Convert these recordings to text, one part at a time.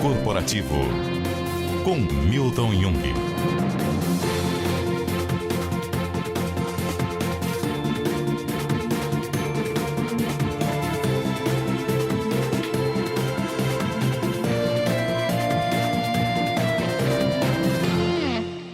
Corporativo, com Milton Jung.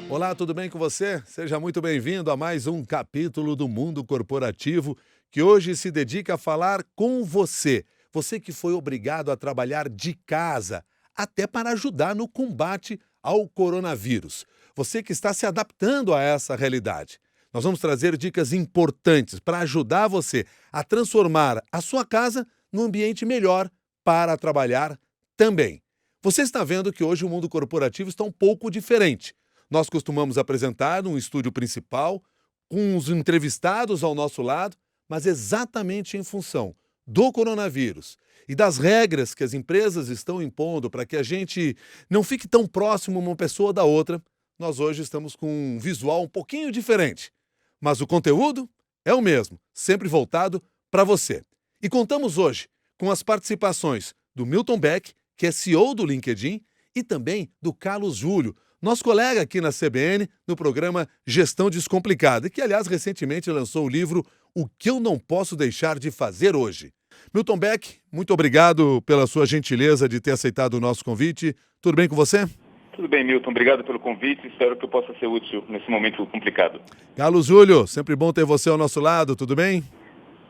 Olá, tudo bem com você? Seja muito bem-vindo a mais um capítulo do Mundo Corporativo, que hoje se dedica a falar com você. Você que foi obrigado a trabalhar de casa, até para ajudar no combate ao coronavírus. Você que está se adaptando a essa realidade. Nós vamos trazer dicas importantes para ajudar você a transformar a sua casa num ambiente melhor para trabalhar também. Você está vendo que hoje o mundo corporativo está um pouco diferente. Nós costumamos apresentar um estúdio principal, com os entrevistados ao nosso lado, mas exatamente em função do coronavírus e das regras que as empresas estão impondo para que a gente não fique tão próximo uma pessoa da outra, nós hoje estamos com um visual um pouquinho diferente. Mas o conteúdo é o mesmo, sempre voltado para você. E contamos hoje com as participações do Milton Beck, que é CEO do LinkedIn, e também do Carlos Júlio, nosso colega aqui na CBN, no programa Gestão Descomplicada, que, aliás, recentemente lançou o livro O que eu não posso deixar de fazer hoje. Milton Beck, muito obrigado pela sua gentileza de ter aceitado o nosso convite. Tudo bem com você? Tudo bem, Milton. Obrigado pelo convite. Espero que eu possa ser útil nesse momento complicado. Carlos Júlio, sempre bom ter você ao nosso lado. Tudo bem?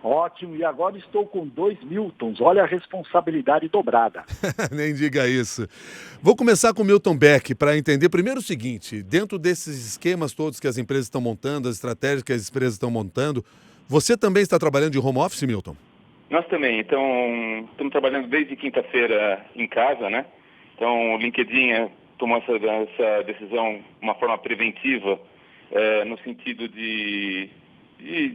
Ótimo, e agora estou com 2 Miltons, olha a responsabilidade dobrada. Nem diga isso. Vou começar com o Milton Beck para entender primeiro o seguinte, dentro desses esquemas todos que as empresas estão montando, as estratégias que as empresas estão montando, você também está trabalhando de home office, Milton? Nós também, então, estamos trabalhando desde quinta-feira em casa, né? Então, o LinkedIn tomou essa decisão de uma forma preventiva, no sentido de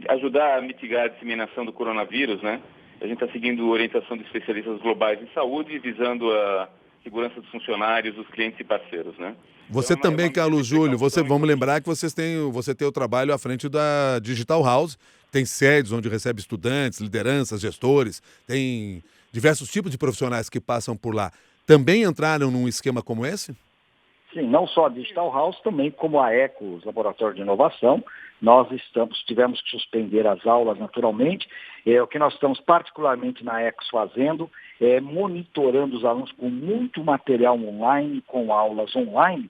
ajudar a mitigar a disseminação do coronavírus, né? A gente está seguindo orientação de especialistas globais em saúde, visando a segurança dos funcionários, dos clientes e parceiros, né? Você então, também, Carlos Júlio, vamos lembrar que você tem o trabalho à frente da Digital House, tem sedes onde recebe estudantes, lideranças, gestores, tem diversos tipos de profissionais que passam por lá. Também entraram num esquema como esse? Sim, não só a Digital House, também como a ECO, os Laboratórios de Inovação. Nós tivemos que suspender as aulas naturalmente. O que nós estamos particularmente na ECOS fazendo é monitorando os alunos com muito material online, com aulas online,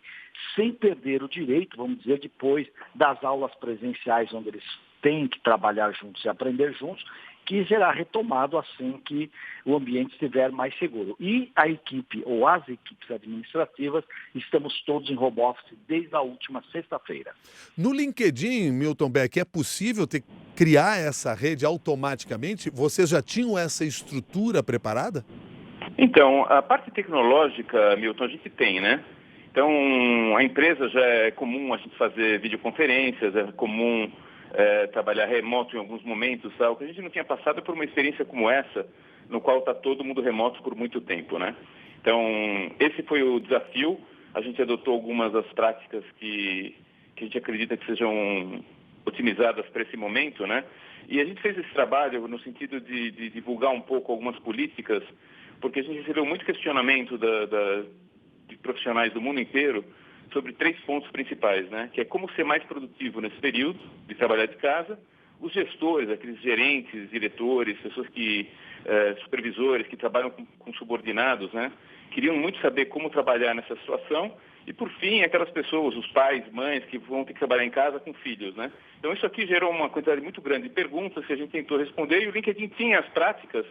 sem perder o direito, vamos dizer, depois das aulas presenciais, onde eles têm que trabalhar juntos e aprender juntos, que será retomado assim que o ambiente estiver mais seguro. E a equipe, ou as equipes administrativas, estamos todos em home office desde a última sexta-feira. No LinkedIn, Milton Beck, é possível criar essa rede automaticamente? Vocês já tinham essa estrutura preparada? Então, a parte tecnológica, Milton, a gente tem, né? Então, a empresa já é comum a gente fazer videoconferências, é comum trabalhar remoto em alguns momentos, tá? O que a gente não tinha passado por uma experiência como essa, no qual está todo mundo remoto por muito tempo, né? Então, esse foi o desafio. A gente adotou algumas das práticas que a gente acredita que sejam otimizadas para esse momento, né? E a gente fez esse trabalho no sentido de divulgar um pouco algumas políticas, porque a gente recebeu muito questionamento de profissionais do mundo inteiro sobre 3 pontos principais, né? Que é como ser mais produtivo nesse período de trabalhar de casa, os gestores, aqueles gerentes, diretores, pessoas supervisores que trabalham com subordinados, né? Queriam muito saber como trabalhar nessa situação. E, por fim, aquelas pessoas, os pais, mães, que vão ter que trabalhar em casa com filhos, né? Então, isso aqui gerou uma quantidade muito grande de perguntas que a gente tentou responder, e o LinkedIn tinha as práticas,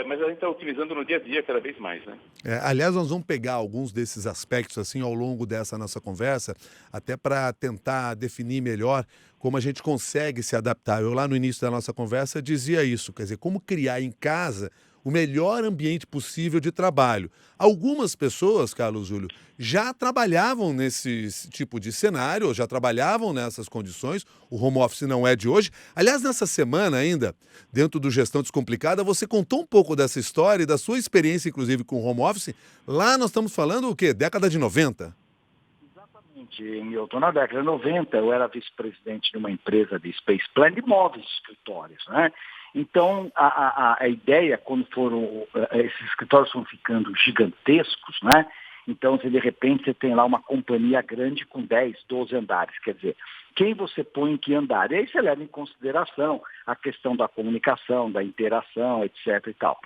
mas a gente está utilizando no dia a dia cada vez mais, né? Aliás, nós vamos pegar alguns desses aspectos assim ao longo dessa nossa conversa, até para tentar definir melhor como a gente consegue se adaptar. Eu lá no início da nossa conversa dizia isso, quer dizer, como criar em casa o melhor ambiente possível de trabalho. Algumas pessoas, Carlos Júlio, já trabalhavam nesse tipo de cenário, já trabalhavam nessas condições, o home office não é de hoje. Aliás, nessa semana ainda, dentro do Gestão Descomplicada, você contou um pouco dessa história e da sua experiência, inclusive, com o home office. Lá nós estamos falando o quê? Década de 90? Exatamente, Milton. Na década de 90, eu era vice-presidente de uma empresa de Space Plan de móveis de escritórios, né? Então, a ideia, quando esses escritórios foram ficando gigantescos, né? Então, se de repente você tem lá uma companhia grande com 10, 12 andares, quer dizer, quem você põe em que andar? E aí você leva em consideração a questão da comunicação, da interação, etc. e tal.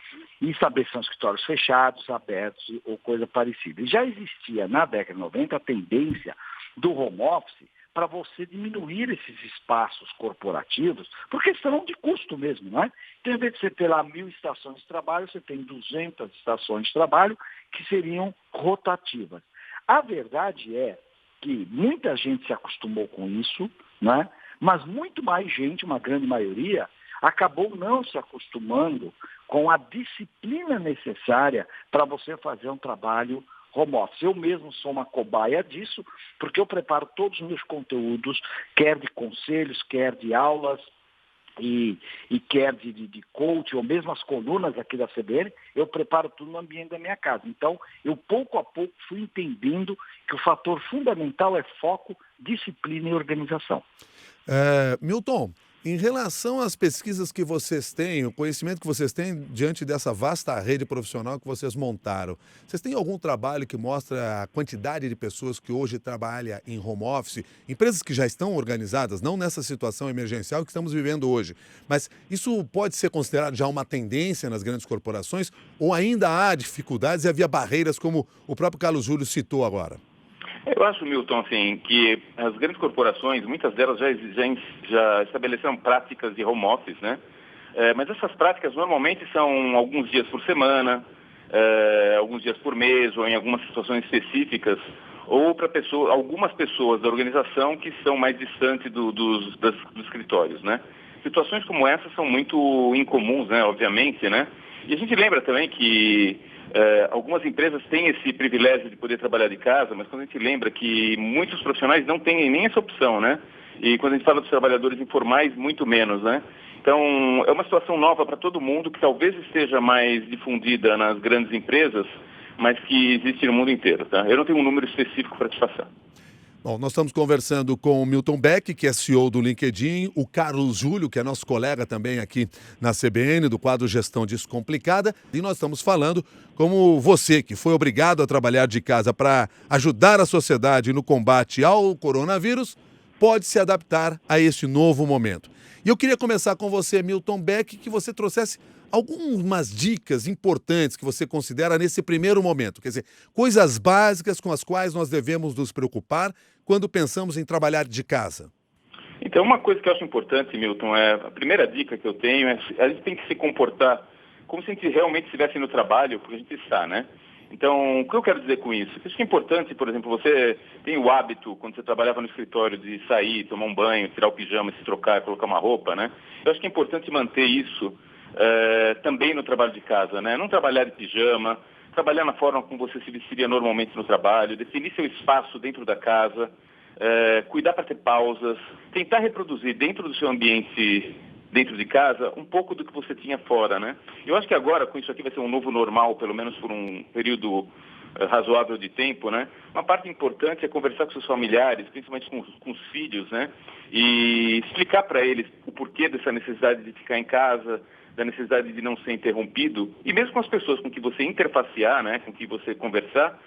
E saber se são escritórios fechados, abertos ou coisa parecida. E já existia na década de 90 a tendência do home office para você diminuir esses espaços corporativos, por questão de custo mesmo, não é? Então, em vez de você ter lá 1.000 estações de trabalho, você tem 200 estações de trabalho que seriam rotativas. A verdade é que muita gente se acostumou com isso, né? Mas muito mais gente, uma grande maioria, acabou não se acostumando com a disciplina necessária para você fazer um trabalho home office. Eu mesmo sou uma cobaia disso, porque eu preparo todos os meus conteúdos, quer de conselhos, quer de aulas, e quer de coach, ou mesmo as colunas aqui da CBN, eu preparo tudo no ambiente da minha casa. Então, eu pouco a pouco fui entendendo que o fator fundamental é foco, disciplina e organização. Milton, em relação às pesquisas que vocês têm, o conhecimento que vocês têm diante dessa vasta rede profissional que vocês montaram, vocês têm algum trabalho que mostra a quantidade de pessoas que hoje trabalham em home office? Empresas que já estão organizadas, não nessa situação emergencial que estamos vivendo hoje, mas isso pode ser considerado já uma tendência nas grandes corporações ou ainda há dificuldades e havia barreiras como o próprio Carlos Júlio citou agora? Eu acho, Milton, assim, que as grandes corporações, muitas delas já estabeleceram práticas de home office, né? Mas essas práticas normalmente são alguns dias por semana, alguns dias por mês, ou em algumas situações específicas, ou para algumas pessoas da organização que são mais distantes dos escritórios, né? Situações como essas são muito incomuns, né, obviamente, né? E a gente lembra também que algumas empresas têm esse privilégio de poder trabalhar de casa, mas quando a gente lembra que muitos profissionais não têm nem essa opção, né? E quando a gente fala dos trabalhadores informais, muito menos, né? Então, é uma situação nova para todo mundo, que talvez esteja mais difundida nas grandes empresas, mas que existe no mundo inteiro, tá? Eu não tenho um número específico para te passar. Bom, nós estamos conversando com o Milton Beck, que é CEO do LinkedIn, o Carlos Júlio, que é nosso colega também aqui na CBN, do quadro Gestão Descomplicada, e nós estamos falando como você, que foi obrigado a trabalhar de casa para ajudar a sociedade no combate ao coronavírus, pode se adaptar a este novo momento. E eu queria começar com você, Milton Beck, que você trouxesse algumas dicas importantes que você considera nesse primeiro momento, quer dizer, coisas básicas com as quais nós devemos nos preocupar quando pensamos em trabalhar de casa. Então, uma coisa que eu acho importante, Milton, a primeira dica que eu tenho é a gente tem que se comportar como se a gente realmente estivesse no trabalho, porque a gente está, né? Então, o que eu quero dizer com isso? Acho que é importante, por exemplo, você tem o hábito, quando você trabalhava no escritório, de sair, tomar um banho, tirar o pijama, se trocar, colocar uma roupa, né? Eu acho que é importante manter isso também no trabalho de casa, né? Não trabalhar de pijama, trabalhar na forma como você se vestiria normalmente no trabalho, definir seu espaço dentro da casa, cuidar para ter pausas, tentar reproduzir dentro do seu ambiente, dentro de casa, um pouco do que você tinha fora, né? Eu acho que agora, com isso aqui, vai ser um novo normal, pelo menos por um período razoável de tempo, né? Uma parte importante é conversar com seus familiares, principalmente com os filhos, né? E explicar para eles o porquê dessa necessidade de ficar em casa, da necessidade de não ser interrompido, e mesmo com as pessoas com que você interfacear, né? Com que você conversar,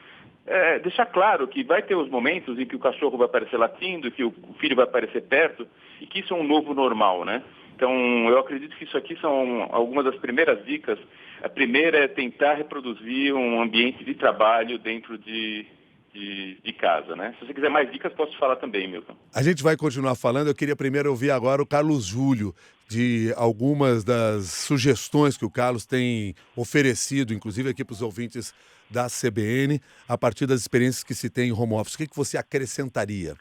deixar claro que vai ter os momentos em que o cachorro vai aparecer latindo, que o filho vai aparecer perto, e que isso é um novo normal, né? Então, eu acredito que isso aqui são algumas das primeiras dicas. A primeira é tentar reproduzir um ambiente de trabalho dentro de casa, né? Se você quiser mais dicas, posso te falar também, Milton. A gente vai continuar falando. Eu queria primeiro ouvir agora o Carlos Júlio, de algumas das sugestões que o Carlos tem oferecido, inclusive aqui para os ouvintes da CBN, a partir das experiências que se tem em home office. O que você acrescentaria?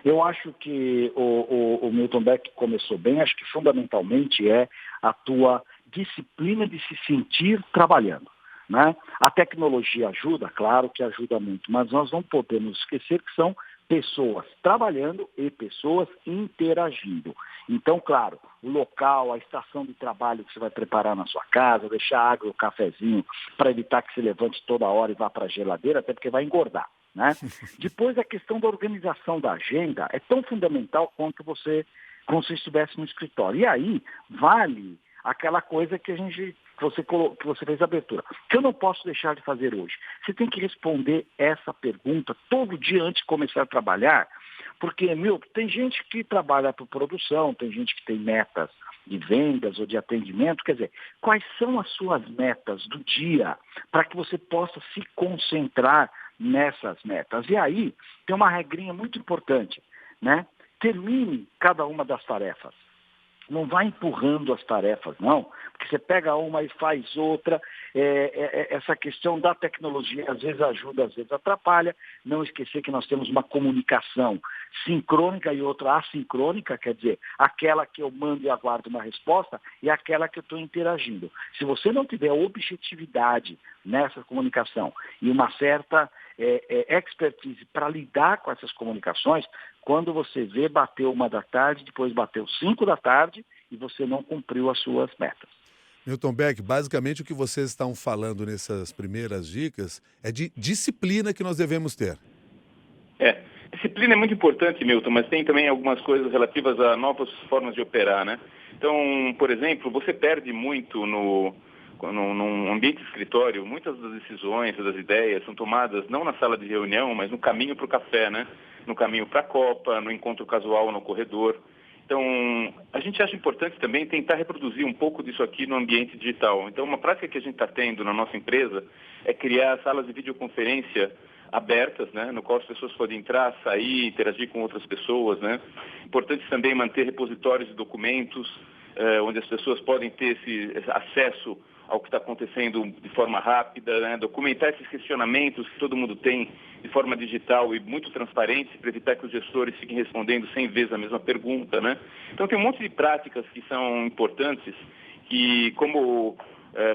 Eu acho que o Milton Beck começou bem. Acho que fundamentalmente é a tua disciplina de se sentir trabalhando, né? A tecnologia ajuda, claro que ajuda muito, mas nós não podemos esquecer que são pessoas trabalhando e pessoas interagindo. Então, claro, o local, a estação de trabalho que você vai preparar na sua casa, deixar água e o cafezinho para evitar que se levante toda hora e vá para a geladeira, até porque vai engordar, né? Depois, a questão da organização da agenda é tão fundamental quanto como se estivesse no escritório. E aí, vale aquela coisa que você fez a abertura. Que eu não posso deixar de fazer hoje. Você tem que responder essa pergunta todo dia antes de começar a trabalhar, porque, tem gente que trabalha por produção, tem gente que tem metas de vendas ou de atendimento. Quer dizer, quais são as suas metas do dia para que você possa se concentrar nessas metas? E aí, tem uma regrinha muito importante, né? Termine cada uma das tarefas. Não vai empurrando as tarefas, não, porque você pega uma e faz outra. Essa questão da tecnologia às vezes ajuda, às vezes atrapalha. Não esquecer que nós temos uma comunicação sincrônica e outra assincrônica, quer dizer, aquela que eu mando e aguardo uma resposta e aquela que eu estou interagindo. Se você não tiver objetividade nessa comunicação e uma certa expertise para lidar com essas comunicações, quando você vê, bateu 1 da tarde, depois bateu 5 da tarde e você não cumpriu as suas metas. Milton Beck, basicamente o que vocês estão falando nessas primeiras dicas é de disciplina que nós devemos ter. Disciplina é muito importante, Milton, mas tem também algumas coisas relativas a novas formas de operar, né? Então, por exemplo, você perde muito num ambiente de escritório. Muitas das decisões, das ideias são tomadas não na sala de reunião, mas no caminho para o café, né? No caminho para a copa, no encontro casual no corredor. Então, a gente acha importante também tentar reproduzir um pouco disso aqui no ambiente digital. Então, uma prática que a gente está tendo na nossa empresa é criar salas de videoconferência abertas, né, no qual as pessoas podem entrar, sair, interagir com outras pessoas, né. Importante também manter repositórios de documentos, onde as pessoas podem ter esse acesso ao que está acontecendo de forma rápida, né, documentar esses questionamentos que todo mundo tem de forma digital e muito transparente, para evitar que os gestores fiquem respondendo 100 vezes a mesma pergunta, né. Então tem um monte de práticas que são importantes, que, como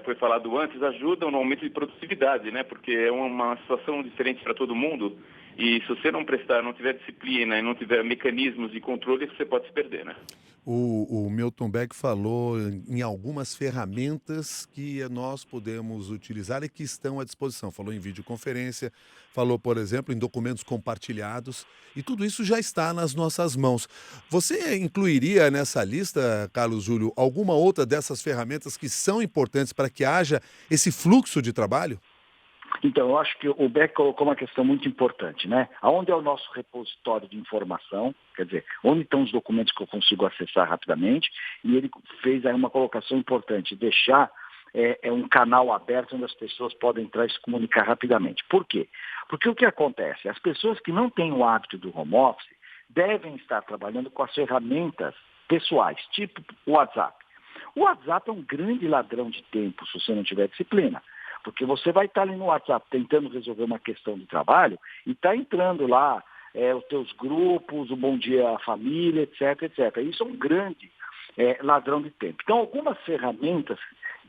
foi falado antes, ajudam no aumento de produtividade, né? Porque é uma situação diferente para todo mundo, e se você não tiver disciplina e não tiver mecanismos de controle, você pode se perder, né? O Milton Beck falou em algumas ferramentas que nós podemos utilizar e que estão à disposição. Falou em videoconferência, falou, por exemplo, em documentos compartilhados, e tudo isso já está nas nossas mãos. Você incluiria nessa lista, Carlos Júlio, alguma outra dessas ferramentas que são importantes para que haja esse fluxo de trabalho? Então, eu acho que o Beck colocou uma questão muito importante, né? Onde é o nosso repositório de informação, quer dizer, onde estão os documentos que eu consigo acessar rapidamente, e ele fez aí uma colocação importante, deixar um canal aberto onde as pessoas podem entrar e se comunicar rapidamente. Por quê? Porque o que acontece? As pessoas que não têm o hábito do home office devem estar trabalhando com as ferramentas pessoais, tipo o WhatsApp. O WhatsApp é um grande ladrão de tempo se você não tiver disciplina. Porque você vai estar ali no WhatsApp tentando resolver uma questão de trabalho e está entrando lá os teus grupos, o Bom Dia à Família, etc, etc. Isso é um grande ladrão de tempo. Então, algumas ferramentas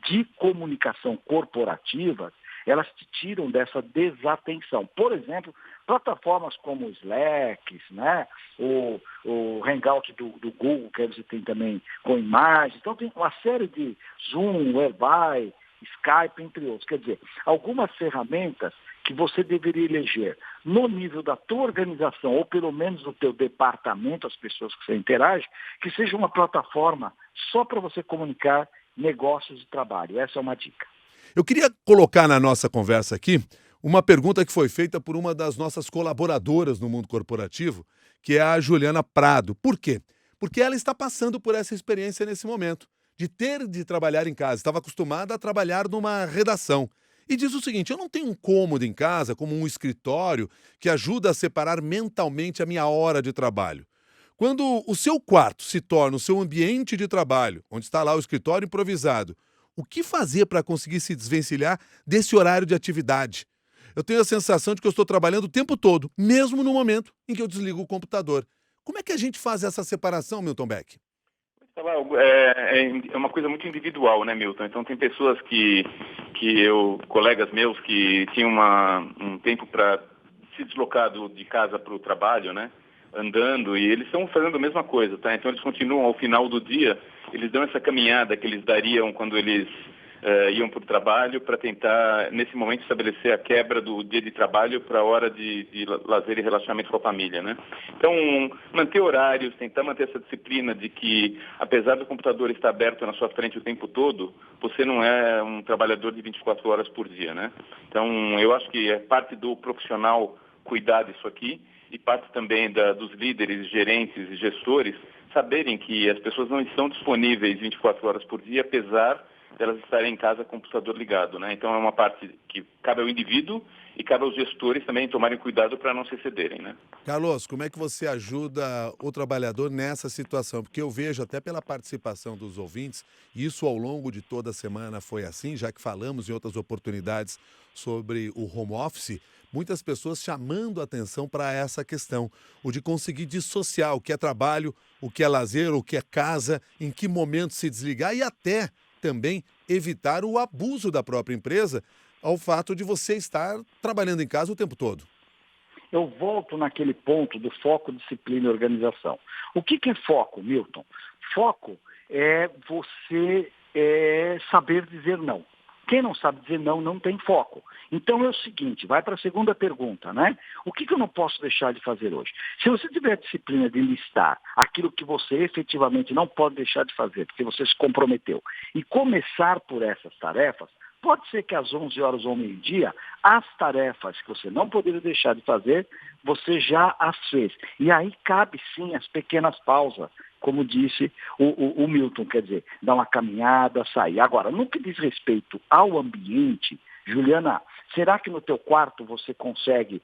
de comunicação corporativa, elas te tiram dessa desatenção. Por exemplo, plataformas como o Slack, né? o Hangout do Google, que você tem também com imagens. Então, tem uma série de Zoom, Whereby, Skype, entre outros. Quer dizer, algumas ferramentas que você deveria eleger no nível da tua organização, ou pelo menos do teu departamento, as pessoas que você interage, que seja uma plataforma só para você comunicar negócios de trabalho. Essa é uma dica. Eu queria colocar na nossa conversa aqui uma pergunta que foi feita por uma das nossas colaboradoras no mundo corporativo, que é a Juliana Prado. Por quê? Porque ela está passando por essa experiência nesse momento, de ter de trabalhar em casa. Estava acostumada a trabalhar numa redação. E diz o seguinte: eu não tenho um cômodo em casa, como um escritório, que ajuda a separar mentalmente a minha hora de trabalho. Quando o seu quarto se torna o seu ambiente de trabalho, onde está lá o escritório improvisado, o que fazer para conseguir se desvencilhar desse horário de atividade? Eu tenho a sensação de que eu estou trabalhando o tempo todo, mesmo no momento em que eu desligo o computador. Como é que a gente faz essa separação, Milton Beck? É uma coisa muito individual, né, Milton? Então tem pessoas colegas meus que tinham um tempo para se deslocar de casa para o trabalho, né, andando, e eles estão fazendo a mesma coisa, tá? Então eles continuam ao final do dia, eles dão essa caminhada que eles dariam quando eles iam para o trabalho para tentar, nesse momento, estabelecer a quebra do dia de trabalho para a hora de lazer e relaxamento com a família, né? Então, manter horários, tentar manter essa disciplina de que, apesar do computador estar aberto na sua frente o tempo todo, você não é um trabalhador de 24 horas por dia, né? Então, eu acho que é parte do profissional cuidar disso aqui e parte também dos líderes, gerentes e gestores saberem que as pessoas não estão disponíveis 24 horas por dia, apesar delas estarem em casa com o computador ligado, né? Então é uma parte que cabe ao indivíduo e cabe aos gestores também tomarem cuidado para não se excederem, né? Carlos, como é que você ajuda o trabalhador nessa situação? Porque eu vejo até pela participação dos ouvintes, e isso ao longo de toda a semana foi assim, já que falamos em outras oportunidades sobre o home office, muitas pessoas chamando a atenção para essa questão, o de conseguir dissociar o que é trabalho, o que é lazer, o que é casa, em que momento se desligar e até também evitar o abuso da própria empresa ao fato de você estar trabalhando em casa o tempo todo. Eu volto naquele ponto do foco, disciplina e organização. O que é foco, Milton? Foco é você saber dizer não. Quem não sabe dizer não, não tem foco. Então é o seguinte, vai para a segunda pergunta, né? O que eu não posso deixar de fazer hoje? Se você tiver a disciplina de listar aquilo que você efetivamente não pode deixar de fazer, porque você se comprometeu, e começar por essas tarefas, pode ser que às 11 horas ou meio-dia, as tarefas que você não poderia deixar de fazer, você já as fez. E aí cabe sim as pequenas pausas, como disse o Milton, quer dizer, dar uma caminhada, sair. Agora, no que diz respeito ao ambiente, Juliana, será que no teu quarto você consegue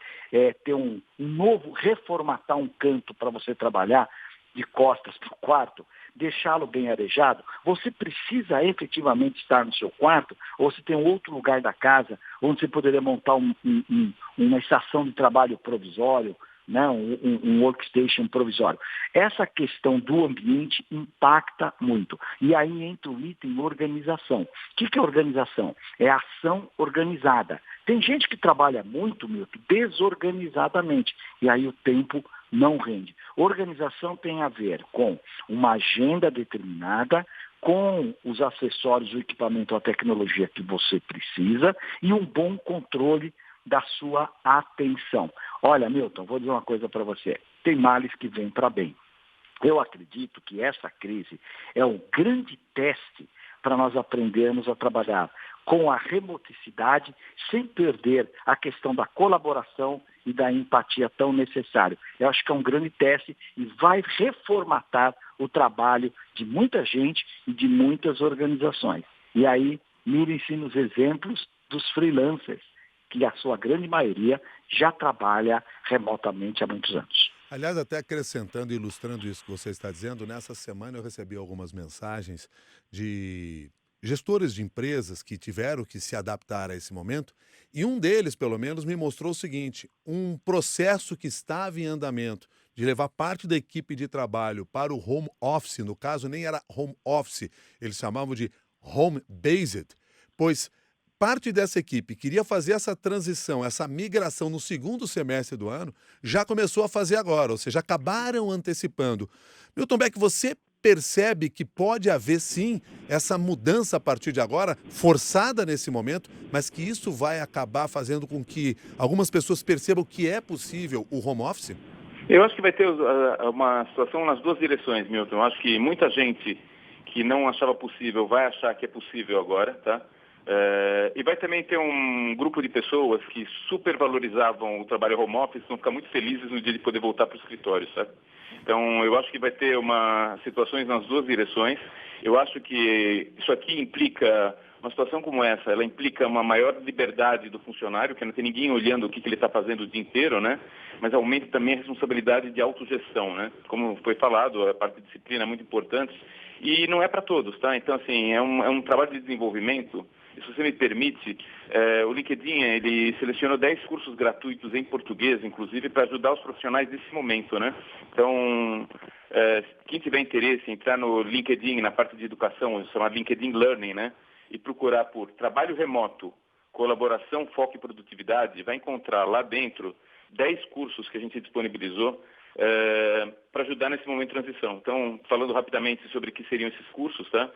ter um novo, reformatar um canto para você trabalhar de costas para o quarto? Deixá-lo bem arejado? Você precisa efetivamente estar no seu quarto? Ou você tem um outro lugar da casa onde você poderia montar uma estação de trabalho provisório, né? um workstation provisório? Essa questão do ambiente impacta muito. E aí entra o item organização. O que é organização? É ação organizada. Tem gente que trabalha muito, Milton, desorganizadamente. E aí o tempo não rende. Organização tem a ver com uma agenda determinada, com os acessórios, o equipamento, a tecnologia que você precisa e um bom controle da sua atenção. Olha, Milton, vou dizer uma coisa para você. Tem males que vêm para bem. Eu acredito que essa crise é um grande teste para nós aprendermos a trabalhar com a remoticidade, sem perder a questão da colaboração e da empatia tão necessário. Eu acho que é um grande teste e vai reformatar o trabalho de muita gente e de muitas organizações. E aí, mirem-se nos exemplos dos freelancers, que a sua grande maioria já trabalha remotamente há muitos anos. Aliás, até acrescentando e ilustrando isso que você está dizendo, nessa semana eu recebi algumas mensagens de gestores de empresas que tiveram que se adaptar a esse momento, e um deles, pelo menos, me mostrou o seguinte: um processo que estava em andamento de levar parte da equipe de trabalho para o home office, no caso nem era home office, eles chamavam de home based, pois parte dessa equipe queria fazer essa transição, essa migração no segundo semestre do ano, já começou a fazer agora, ou seja, acabaram antecipando. Milton Beck, você percebe que pode haver sim essa mudança a partir de agora, forçada nesse momento, mas que isso vai acabar fazendo com que algumas pessoas percebam que é possível o home office? Eu acho que vai ter uma situação nas duas direções, Milton. Eu acho que muita gente que não achava possível vai achar que é possível agora, tá? E vai também ter um grupo de pessoas que supervalorizavam o trabalho home office, vão ficar muito felizes no dia de poder voltar para o escritório, sabe? Então, eu acho que vai ter situações nas duas direções. Eu acho que isso aqui implica, uma situação como essa, ela implica uma maior liberdade do funcionário, que não tem ninguém olhando o que ele está fazendo o dia inteiro, né? Mas aumenta também a responsabilidade de autogestão, né? Como foi falado, a parte de disciplina é muito importante e não é para todos, tá? Então, assim, é um trabalho de desenvolvimento. E se você me permite, o LinkedIn, ele selecionou 10 cursos gratuitos em português, inclusive, para ajudar os profissionais nesse momento, né? Então, quem tiver interesse em entrar no LinkedIn, na parte de educação, chamado LinkedIn Learning, né? E procurar por trabalho remoto, colaboração, foco e produtividade, vai encontrar lá dentro 10 cursos que a gente disponibilizou para ajudar nesse momento de transição. Então, falando rapidamente sobre o que seriam esses cursos, tá?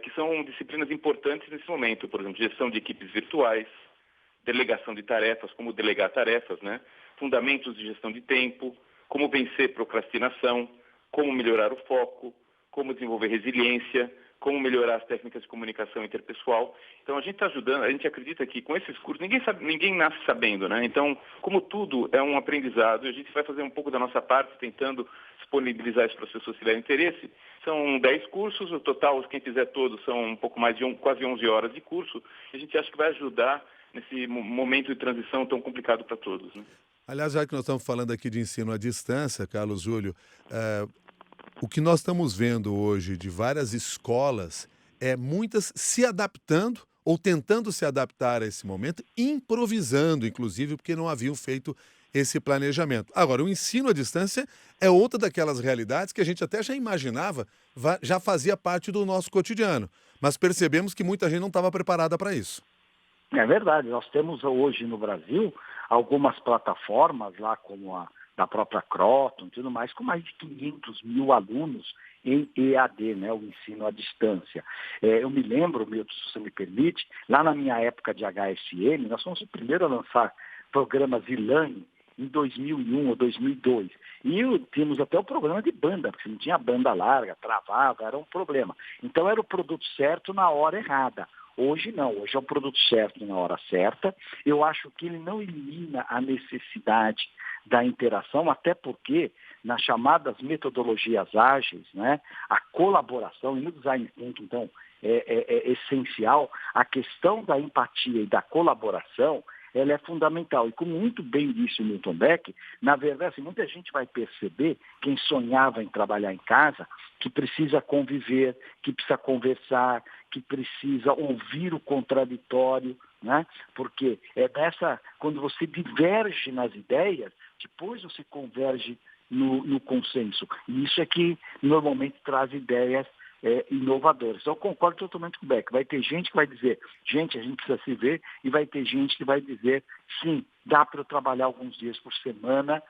que são disciplinas importantes nesse momento, por exemplo, gestão de equipes virtuais, delegação de tarefas, como delegar tarefas, né? Fundamentos de gestão de tempo, como vencer procrastinação, como melhorar o foco, como desenvolver resiliência, como melhorar as técnicas de comunicação interpessoal. Então, a gente está ajudando, a gente acredita que com esses cursos, ninguém nasce sabendo, né? Então, como tudo é um aprendizado, a gente vai fazer um pouco da nossa parte, tentando disponibilizar isso para as pessoas que tiverem interesse. São 10 cursos, o total, quem fizer todos, são um pouco mais de quase 11 horas de curso, e a gente acha que vai ajudar nesse momento de transição tão complicado para todos, né? Aliás, já que nós estamos falando aqui de ensino à distância, Carlos Júlio, o que nós estamos vendo hoje de várias escolas é muitas se adaptando ou tentando se adaptar a esse momento, improvisando, inclusive, porque não haviam feito esse planejamento. Agora, o ensino à distância é outra daquelas realidades que a gente até já imaginava, já fazia parte do nosso cotidiano, mas percebemos que muita gente não estava preparada para isso. É verdade, nós temos hoje no Brasil algumas plataformas lá, como a da própria Croton e tudo mais, com mais de 500 mil alunos em EAD, né, o ensino à distância. Eu me lembro, Milton, se você me permite, lá na minha época de HSM, nós fomos o primeiro a lançar programas e-learning em 2001 ou 2002. E tínhamos até o programa de banda, porque não tinha banda larga, travava, era um problema. Então era o produto certo na hora errada. Hoje não, hoje é o produto certo na hora certa. Eu acho que ele não elimina a necessidade da interação, até porque nas chamadas metodologias ágeis, né, a colaboração, e no design thinking, então, é essencial, a questão da empatia e da colaboração, ela é fundamental. E como muito bem disse o Milton Beck, na verdade, assim, muita gente vai perceber, quem sonhava em trabalhar em casa, que precisa conviver, que precisa conversar, que precisa ouvir o contraditório, né? Porque quando você diverge nas ideias, depois você converge no consenso. E isso é que normalmente traz ideias inovadoras. Eu concordo totalmente com o Beck. Vai ter gente que vai dizer, gente, a gente precisa se ver, e vai ter gente que vai dizer, sim, dá para eu trabalhar alguns dias por semana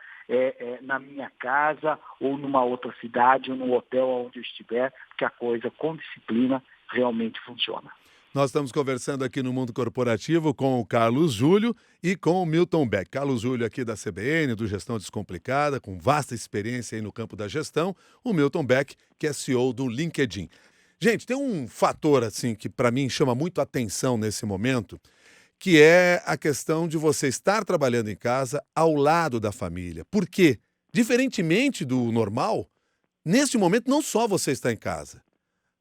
na minha casa, ou numa outra cidade, ou num hotel onde eu estiver, porque a coisa com disciplina realmente funciona. Nós estamos conversando aqui no Mundo Corporativo com o Carlos Júlio e com o Milton Beck. Carlos Júlio aqui da CBN, do Gestão Descomplicada, com vasta experiência aí no campo da gestão. O Milton Beck, que é CEO do LinkedIn. Gente, tem um fator assim que para mim chama muito a atenção nesse momento, que é a questão de você estar trabalhando em casa ao lado da família. Por quê? Diferentemente do normal, neste momento não só você está em casa.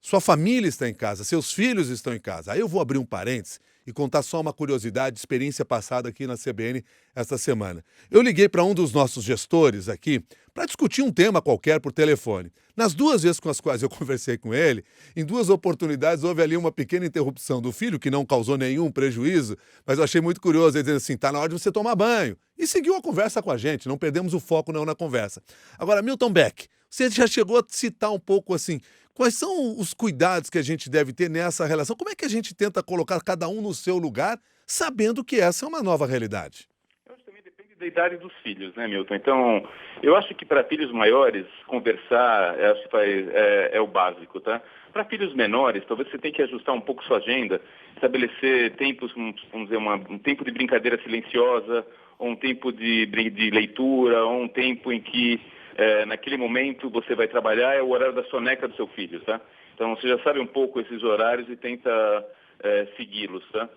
Sua família está em casa, seus filhos estão em casa. Aí eu vou abrir um parênteses e contar só uma curiosidade, experiência passada aqui na CBN esta semana. Eu liguei para um dos nossos gestores aqui para discutir um tema qualquer por telefone. Nas 2 vezes com as quais eu conversei com ele, em 2 oportunidades houve ali uma pequena interrupção do filho, que não causou nenhum prejuízo, mas eu achei muito curioso ele dizendo assim, tá na hora de você tomar banho. E seguiu a conversa com a gente, não perdemos o foco não na conversa. Agora, Milton Beck, você já chegou a citar um pouco assim, quais são os cuidados que a gente deve ter nessa relação? Como é que a gente tenta colocar cada um no seu lugar, sabendo que essa é uma nova realidade? Eu acho que também depende da idade dos filhos, né, Milton? Então, eu acho que para filhos maiores, conversar é o básico, tá? Para filhos menores, talvez você tenha que ajustar um pouco sua agenda, estabelecer tempos, vamos dizer, um tempo de brincadeira silenciosa, ou um tempo de leitura, ou um tempo em que naquele momento você vai trabalhar, é o horário da soneca do seu filho, tá? Então você já sabe um pouco esses horários e tenta segui-los, tá?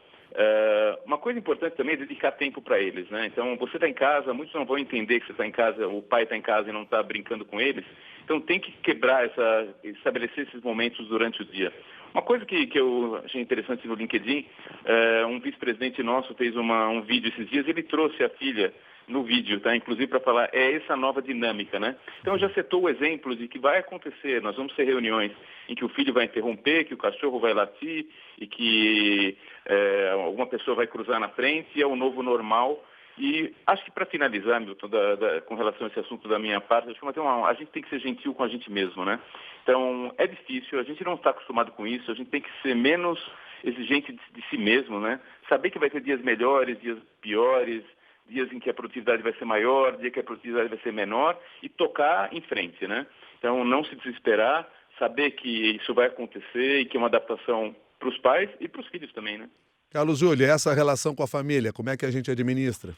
Uma coisa importante também é dedicar tempo para eles, né? Então você está em casa, muitos não vão entender que você está em casa, o pai está em casa e não está brincando com eles, então tem que estabelecer esses momentos durante o dia. Uma coisa que eu achei interessante no LinkedIn, um vice-presidente nosso fez um vídeo esses dias, ele trouxe a filha no vídeo, tá? Inclusive para falar, essa nova dinâmica, né? Então já citou o exemplo de que vai acontecer, nós vamos ter reuniões em que o filho vai interromper, que o cachorro vai latir e que alguma pessoa vai cruzar na frente, e é o novo normal. E acho que para finalizar, Milton, com relação a esse assunto da minha parte, acho que a gente tem que ser gentil com a gente mesmo, né? Então, é difícil, a gente não está acostumado com isso, a gente tem que ser menos exigente de si mesmo, né? Saber que vai ter dias melhores, dias piores, dias em que a produtividade vai ser maior, dia que a produtividade vai ser menor, e tocar em frente, né? Então, não se desesperar, saber que isso vai acontecer e que é uma adaptação para os pais e para os filhos também, né? Carlos Júlio, essa relação com a família, como é que a gente administra?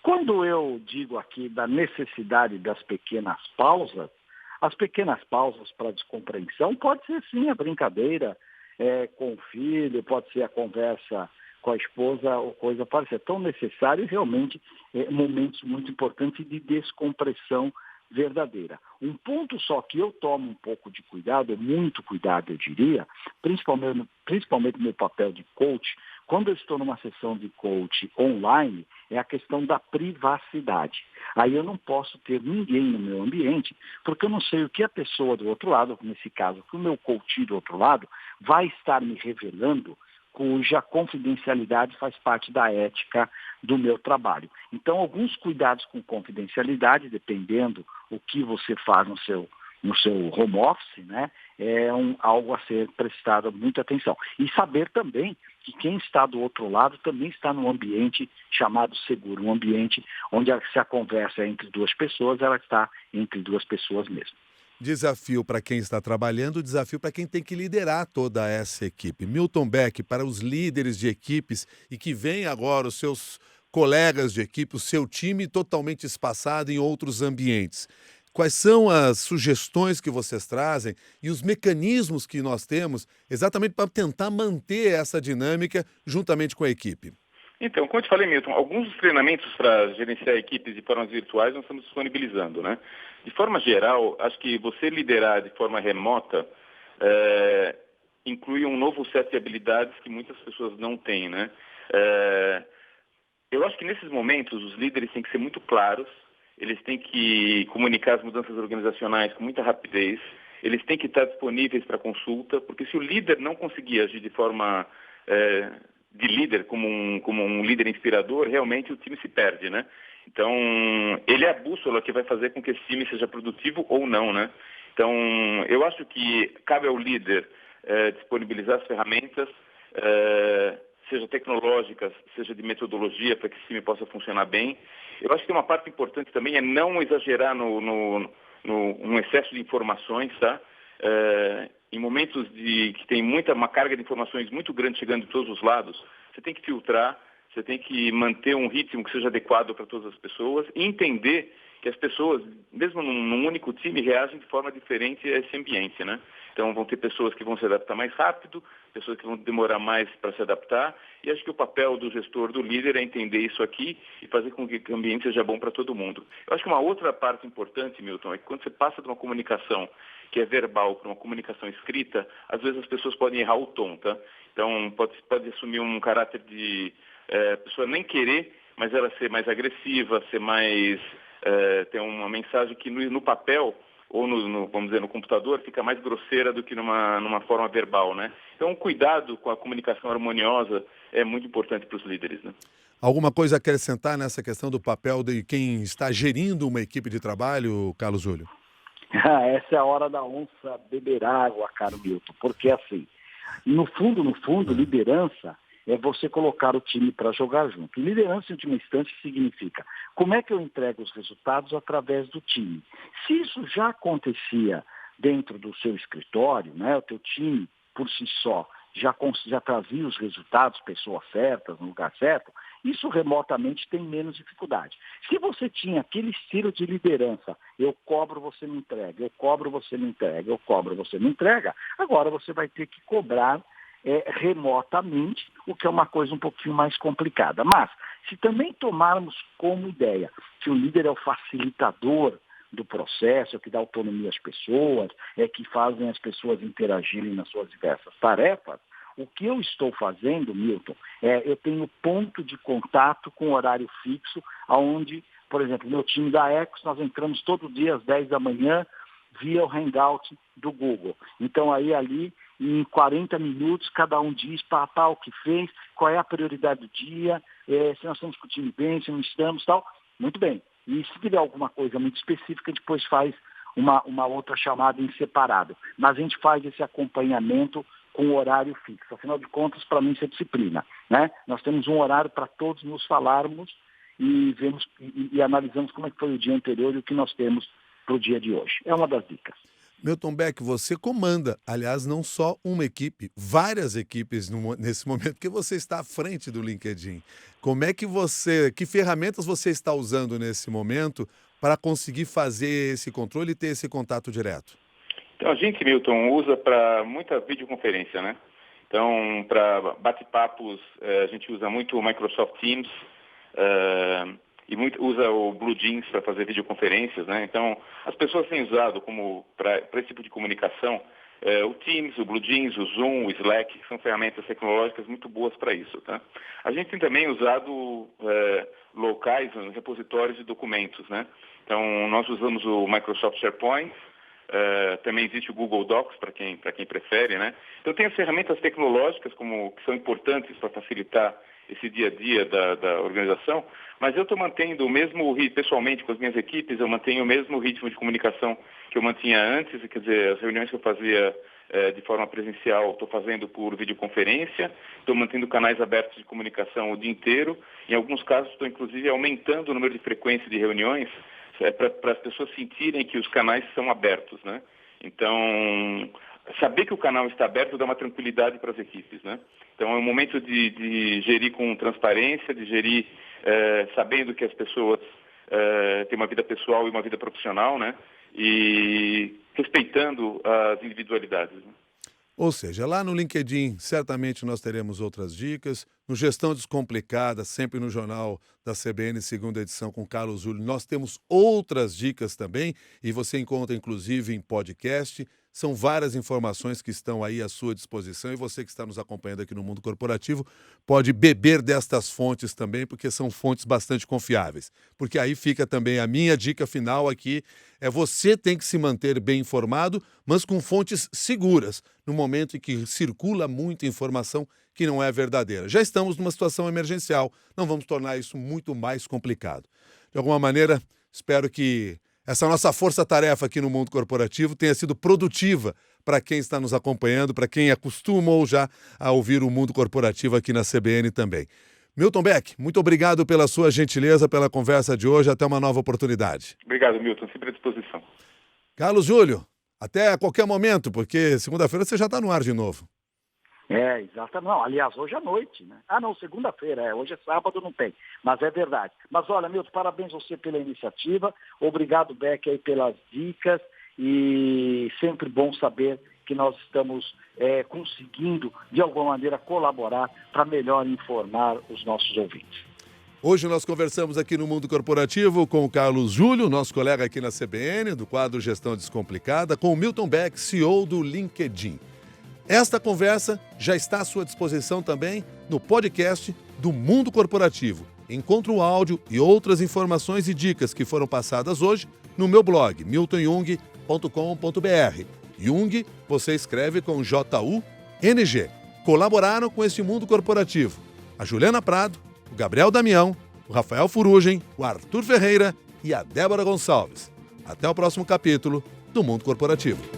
Quando eu digo aqui da necessidade das pequenas pausas, as pequenas pausas para descompreensão pode ser sim a brincadeira com o filho, pode ser a conversa com a esposa ou coisa parecida. Tão necessário realmente momentos muito importantes de descompressão verdadeira. Um ponto só que eu tomo um pouco de cuidado, muito cuidado eu diria, principalmente no meu papel de coach, quando eu estou numa sessão de coach online, é a questão da privacidade. Aí eu não posso ter ninguém no meu ambiente, porque eu não sei o que a pessoa do outro lado, nesse caso, que o meu coach do outro lado, vai estar me revelando, cuja confidencialidade faz parte da ética do meu trabalho. Então, alguns cuidados com confidencialidade, dependendo o que você faz no seu home office, né, algo a ser prestado muita atenção. E saber também que quem está do outro lado também está num ambiente chamado seguro, um ambiente onde se a conversa é entre duas pessoas, ela está entre duas pessoas mesmo. Desafio para quem está trabalhando, desafio para quem tem que liderar toda essa equipe. Milton Beck, para os líderes de equipes e que vem agora os seus colegas de equipe, o seu time totalmente espaçado em outros ambientes. Quais são as sugestões que vocês trazem e os mecanismos que nós temos exatamente para tentar manter essa dinâmica juntamente com a equipe? Então, como eu te falei, Milton, alguns dos treinamentos para gerenciar equipes de formas virtuais nós estamos disponibilizando, né? De forma geral, acho que você liderar de forma remota inclui um novo set de habilidades que muitas pessoas não têm, né? Eu acho que nesses momentos os líderes têm que ser muito claros, eles têm que comunicar as mudanças organizacionais com muita rapidez, eles têm que estar disponíveis para consulta, porque se o líder não conseguir agir de forma de líder, como um líder inspirador, realmente o time se perde, né? Então, ele é a bússola que vai fazer com que esse time seja produtivo ou não, né? Então, eu acho que cabe ao líder disponibilizar as ferramentas, seja tecnológicas, seja de metodologia, para que esse time possa funcionar bem. Eu acho que uma parte importante também é não exagerar num excesso de informações, tá? Em momentos que tem uma carga de informações muito grande chegando de todos os lados, você tem que filtrar, você tem que manter um ritmo que seja adequado para todas as pessoas e entender que as pessoas, mesmo num único time, reagem de forma diferente a esse ambiente, né? Então vão ter pessoas que vão se adaptar mais rápido, pessoas que vão demorar mais para se adaptar, e acho que o papel do gestor, do líder, é entender isso aqui e fazer com que o ambiente seja bom para todo mundo. Eu acho que uma outra parte importante, Milton, é que quando você passa de uma comunicação que é verbal para uma comunicação escrita, às vezes as pessoas podem errar o tom, tá? Então pode assumir um caráter de pessoa nem querer, mas ela ser mais agressiva, ser mais ter uma mensagem que no papel ou vamos dizer, no computador, fica mais grosseira do que numa forma verbal, né? Então, cuidado com a comunicação harmoniosa é muito importante para os líderes, né? Alguma coisa a acrescentar nessa questão do papel de quem está gerindo uma equipe de trabalho, Carlos Júlio? Essa é a hora da onça beber água, caro Milton, porque assim, no fundo, liderança é você colocar o time para jogar junto. Liderança, em última instância, significa como é que eu entrego os resultados através do time. Se isso já acontecia dentro do seu escritório, né, o teu time, por si só, já trazia os resultados, pessoas certas, no lugar certo, isso remotamente tem menos dificuldade. Se você tinha aquele estilo de liderança, eu cobro, você me entrega, eu cobro, você me entrega, eu cobro, você me entrega, agora você vai ter que cobrar remotamente, o que é uma coisa um pouquinho mais complicada. Mas, se também tomarmos como ideia que o líder é o facilitador do processo, é que dá autonomia às pessoas, é que fazem as pessoas interagirem nas suas diversas tarefas, o que eu estou fazendo, Milton, eu tenho ponto de contato com horário fixo, onde, por exemplo, meu time da Ecos, nós entramos todo dia às 10 da manhã via o Hangout do Google. Então, ali, em 40 minutos, cada um diz o que fez, qual é a prioridade do dia, se nós estamos com o time bem, se não estamos, tal. Muito bem. E se tiver alguma coisa muito específica, depois faz uma outra chamada em separado. Mas a gente faz esse acompanhamento com horário fixo. Afinal de contas, para mim, isso é disciplina, né? Nós temos um horário para todos nos falarmos e vemos e analisamos como é que foi o dia anterior e o que nós temos para o dia de hoje. É uma das dicas. Milton Beck, você comanda, aliás, não só uma equipe, várias equipes nesse momento, que você está à frente do LinkedIn. Como é que ferramentas você está usando nesse momento para conseguir fazer esse controle e ter esse contato direto? Então, a gente, Milton, usa para muita videoconferência, né? Então, para bate-papos, a gente usa muito o Microsoft Teams, usa o Blue Jeans para fazer videoconferências, né? Então, as pessoas têm usado como para esse tipo de comunicação o Teams, o Blue Jeans, o Zoom, o Slack, que são ferramentas tecnológicas muito boas para isso, tá? A gente tem também usado locais, repositórios de documentos, né? Então, nós usamos o Microsoft SharePoint, também existe o Google Docs para quem prefere, né? Então, tem as ferramentas tecnológicas que são importantes para facilitar esse dia a dia da organização, mas eu estou mantendo o mesmo ritmo, pessoalmente com as minhas equipes, eu mantenho o mesmo ritmo de comunicação que eu mantinha antes, quer dizer, as reuniões que eu fazia de forma presencial, estou fazendo por videoconferência, estou mantendo canais abertos de comunicação o dia inteiro, em alguns casos estou inclusive aumentando o número de frequência de reuniões para as pessoas sentirem que os canais são abertos, né? Então, saber que o canal está aberto dá uma tranquilidade para as equipes, né? Então, é um momento de gerir com transparência, de gerir sabendo que as pessoas têm uma vida pessoal e uma vida profissional, né? E respeitando as individualidades, né? Ou seja, lá no LinkedIn, certamente nós teremos outras dicas. No Gestão Descomplicada, sempre no Jornal da CBN, segunda edição, com Carlos Júlio, nós temos outras dicas também, e você encontra, inclusive, em podcast. São várias informações que estão aí à sua disposição, e você que está nos acompanhando aqui no Mundo Corporativo pode beber destas fontes também, porque são fontes bastante confiáveis. Porque aí fica também a minha dica final aqui, você tem que se manter bem informado, mas com fontes seguras, no momento em que circula muita informação que não é verdadeira. Já estamos numa situação emergencial, não vamos tornar isso muito mais complicado. De alguma maneira, espero que essa nossa força-tarefa aqui no Mundo Corporativo tenha sido produtiva para quem está nos acompanhando, para quem acostumou já a ouvir o Mundo Corporativo aqui na CBN também. Milton Beck, muito obrigado pela sua gentileza, pela conversa de hoje. Até uma nova oportunidade. Obrigado, Milton. Sempre à disposição. Carlos Júlio, até qualquer momento, porque segunda-feira você já está no ar de novo. Exatamente. Não, aliás, hoje à noite, né? Não, segunda-feira, hoje é sábado, não tem. Mas é verdade. Mas olha, Milton, parabéns a você pela iniciativa. Obrigado, Beck, aí pelas dicas. E sempre bom saber que nós estamos conseguindo, de alguma maneira, colaborar para melhor informar os nossos ouvintes. Hoje nós conversamos aqui no Mundo Corporativo com o Carlos Júlio, nosso colega aqui na CBN, do quadro Gestão Descomplicada, com o Milton Beck, CEO do LinkedIn. Esta conversa já está à sua disposição também no podcast do Mundo Corporativo. Encontre o áudio e outras informações e dicas que foram passadas hoje no meu blog, miltonjung.com.br. Jung, você escreve com J-U-N-G. Colaboraram com esse Mundo Corporativo a Juliana Prado, o Gabriel Damião, o Rafael Furugem, o Arthur Ferreira e a Débora Gonçalves. Até o próximo capítulo do Mundo Corporativo.